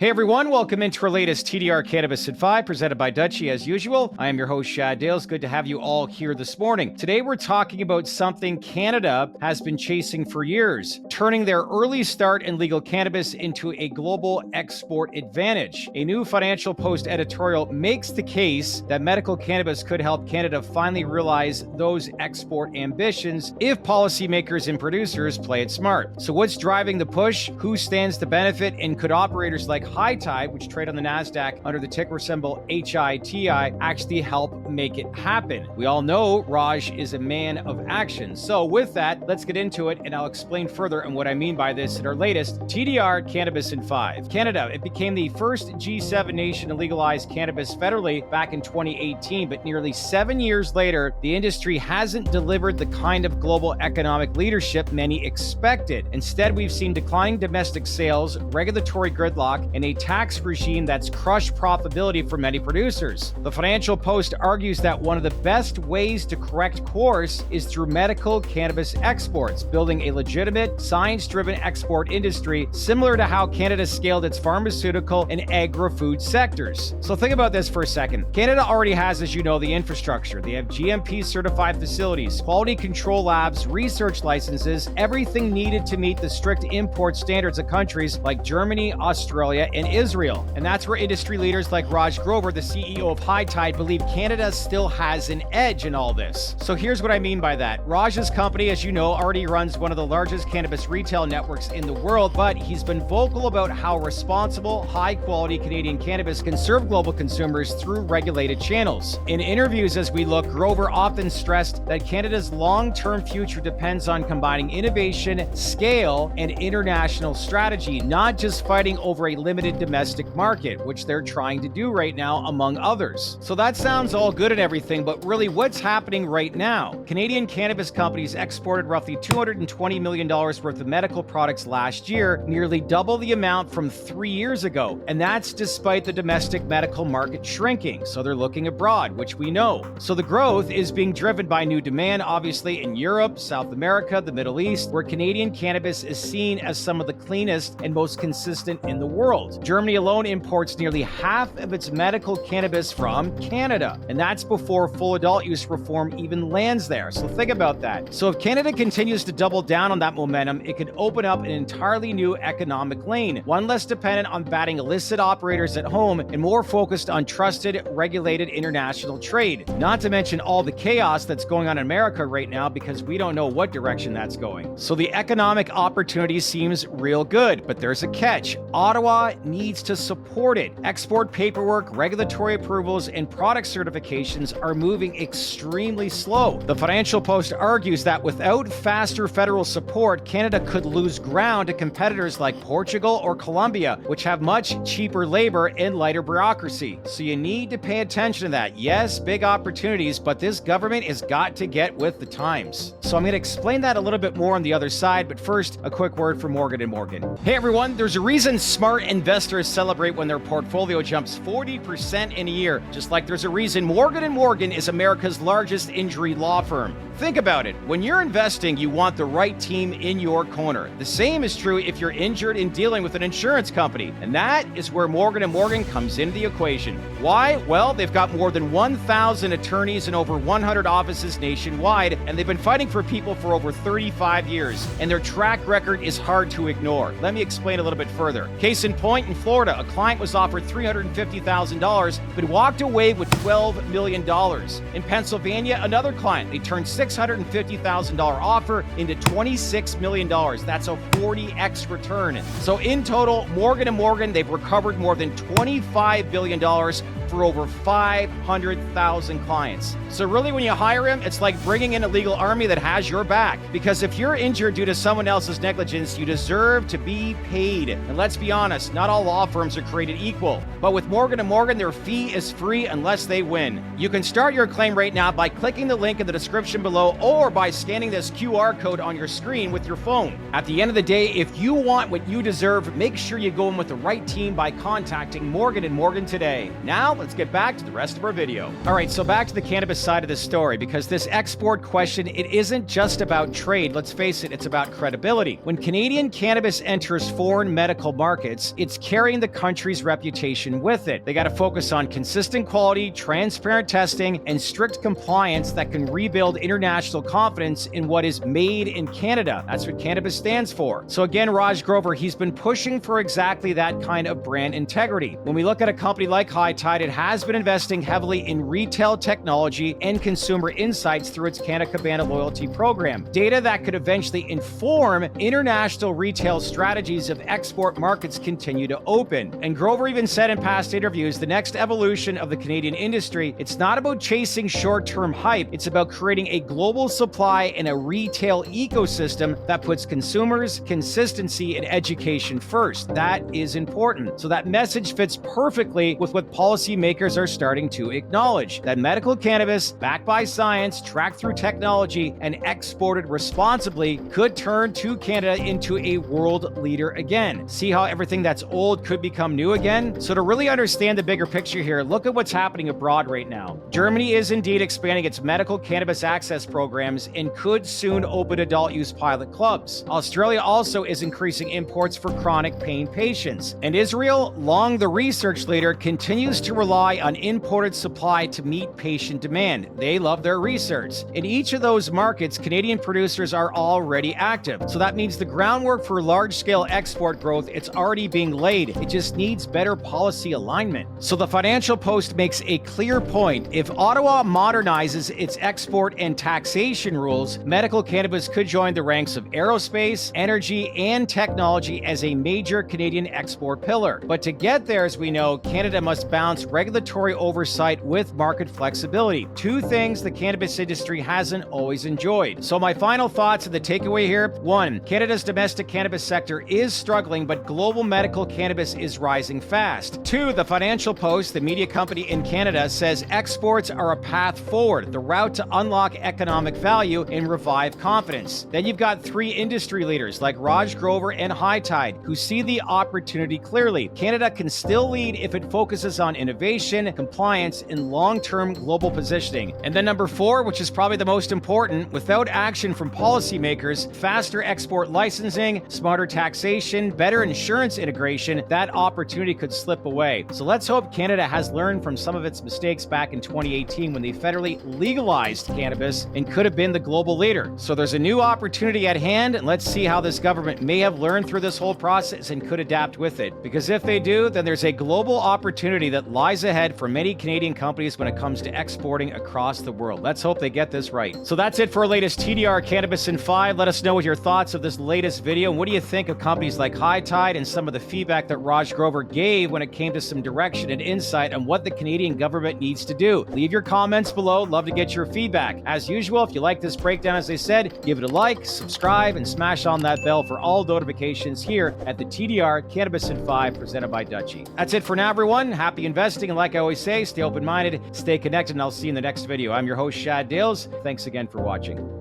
Hey everyone, welcome into our latest TDR Cannabis at 5, presented by Dutchie as usual. I am your host, Shad Dales. Good to have you all here this morning. Today we're talking about something Canada has been chasing for years, turning their early start in legal cannabis into a global export advantage. A new Financial Post editorial makes the case that medical cannabis could help Canada finally realize those export ambitions if policymakers and producers play it smart. So what's driving the push? Who stands to benefit? And could operators like HITI, which trade on the NASDAQ under the ticker symbol HITI, actually help make it happen? We all know Raj is a man of action. So with that, let's get into it, and I'll explain further on what I mean by this in our latest TDR Cannabis in 5. Canada, it became the first G7 nation to legalize cannabis federally back in 2018, but nearly 7 years later, the industry hasn't delivered the kind of global economic leadership many expected. Instead, we've seen declining domestic sales, regulatory gridlock, and a tax regime that's crushed profitability for many producers. The Financial Post argues that one of the best ways to correct course is through medical cannabis exports, building a legitimate, science-driven export industry similar to how Canada scaled its pharmaceutical and agri-food sectors. So think about this for a second. Canada already has, as you know, the infrastructure. They have GMP-certified facilities, quality control labs, research licenses, everything needed to meet the strict import standards of countries like Germany, Australia, and Israel. And that's where industry leaders like Raj Grover, the CEO of HITI, believe Canada still has an edge in all this. So here's what I mean by that. Raj's company, as you know, already runs one of the largest cannabis retail networks in the world, but he's been vocal about how responsible, high-quality Canadian cannabis can serve global consumers through regulated channels. In interviews as we look, Grover often stressed that Canada's long-term future depends on combining innovation, scale, and international strategy, not just fighting over a limited domestic market, which they're trying to do right now, among others. So that sounds all good and everything, but really what's happening right now? Canadian cannabis companies exported roughly $220 million worth of medical products last year, nearly double the amount from 3 years ago. And that's despite the domestic medical market shrinking. So they're looking abroad, which we know. So the growth is being driven by new demand, obviously in Europe, South America, the Middle East, where Canadian cannabis is seen as some of the cleanest and most consistent in the world. Germany alone imports nearly half of its medical cannabis from Canada, and that's before full adult use reform even lands there. So think about that. So if Canada continues to double down on that momentum, it could open up an entirely new economic lane, one less dependent on batting illicit operators at home and more focused on trusted, regulated international trade. Not to mention all the chaos that's going on in America right now, because we don't know what direction that's going. So the economic opportunity seems real good, but there's a catch. Ottawa needs to support it. Export paperwork, regulatory approvals, and product certifications are moving extremely slow. The Financial Post argues that without faster federal support, Canada could lose ground to competitors like Portugal or Colombia, which have much cheaper labor and lighter bureaucracy. So you need to pay attention to that. Yes, big opportunities, but this government has got to get with the times. So I'm going to explain that a little bit more on the other side, but first, a quick word from Morgan & Morgan. Hey everyone, there's a reason smart investors celebrate when their portfolio jumps 40% in a year, just like there's a reason Morgan & Morgan is America's largest injury law firm. Think about it. When you're investing, you want the right team in your corner. The same is true if you're injured in dealing with an insurance company, and that is where Morgan & Morgan comes into the equation. Why? Well, they've got more than 1,000 attorneys and over 100 offices nationwide, and they've been fighting for people for over 35 years, and their track record is hard to ignore. Let me explain a little bit further. Case in point, in Florida, a client was offered $350,000, but walked away with $12 million. In Pennsylvania, another client, they turned $650,000 offer into $26 million. That's a 40x return. So in total, Morgan & Morgan, they've recovered more than $25 billion for over 500,000 clients. So really, when you hire him, it's like bringing in a legal army that has your back. Because if you're injured due to someone else's negligence, you deserve to be paid. And let's be honest, not all law firms are created equal. But with Morgan & Morgan, their fee is free unless they win. You can start your claim right now by clicking the link in the description below or by scanning this QR code on your screen with your phone. At the end of the day, if you want what you deserve, make sure you go in with the right team by contacting Morgan & Morgan today. Now, let's get back to the rest of our video. All right, so back to the cannabis side of the story, because this export question, it isn't just about trade. Let's face it, it's about credibility. When Canadian cannabis enters foreign medical markets, it's carrying the country's reputation with it. They got to focus on consistent quality, transparent testing, and strict compliance that can rebuild international confidence in what is made in Canada. That's what cannabis stands for. So again, Raj Grover, he's been pushing for exactly that kind of brand integrity. When we look at a company like HITI, it has been investing heavily in retail technology and consumer insights through its Canna Cabana loyalty program. Data that could eventually inform international retail strategies if export markets continue to open. And Grover even said in past interviews, the next evolution of the Canadian industry, it's not about chasing short-term hype, it's about creating a global supply and a retail ecosystem that puts consumers, consistency, and education first. That is important. So that message fits perfectly with what policymakers are starting to acknowledge, that medical cannabis, backed by science, tracked through technology, and exported responsibly, could turn to Canada into a world leader again. See how everything that's old could become new again? So to really understand the bigger picture here, look at what's happening abroad right now. Germany is indeed expanding its medical cannabis access programs and could soon open adult use pilot clubs. Australia also is increasing imports for chronic pain patients. And Israel, long the research leader, continues to rely on imported supply to meet patient demand. They love their research. In each of those markets, Canadian producers are already active. So that means the groundwork for large-scale export growth, it's already being laid. It just needs better policy alignment. So the Financial Post makes a clear point. If Ottawa modernizes its export and taxation rules, medical cannabis could join the ranks of aerospace, energy, and technology as a major Canadian export pillar. But to get there, as we know, Canada must balance regulatory oversight with market flexibility. Two things the cannabis industry hasn't always enjoyed. So my final thoughts and the takeaway here: 1, Canada's domestic cannabis sector is struggling, but global medical cannabis is rising fast. 2, the Financial Post, the media company in Canada, says exports are a path forward, the route to unlock economic value and revive confidence. Then you've got 3 industry leaders like Raj Grover and HITI who see the opportunity clearly. Canada can still lead if it focuses on innovation, compliance, and long-term global positioning. And then number 4, which is probably the most important, without action from policymakers, faster export licensing, smarter taxation, better insurance integration, that opportunity could slip away. So let's hope Canada has learned from some of its mistakes back in 2018 when they federally legalized cannabis and could have been the global leader. So there's a new opportunity at hand, and let's see how this government may have learned through this whole process and could adapt with it. Because if they do, then there's a global opportunity that lies ahead for many Canadian companies when it comes to exporting across the world. Let's hope they get this right. So that's it for our latest TDR Cannabis in 5. Let us know what your thoughts of this latest video, and what do you think of companies like HITI and some of the feedback that Raj Grover gave when it came to some direction and insight on what the Canadian government needs to do. Leave your comments below. Love to get your feedback. As usual, if you like this breakdown, as I said, give it a like, subscribe, and smash on that bell for all notifications here at the TDR Cannabis in 5 presented by Dutchie. That's it for now, everyone. Happy investing, and like I always say, stay open-minded, stay connected, and I'll see you in the next video. I'm your host, Shad Dales. Thanks again for watching.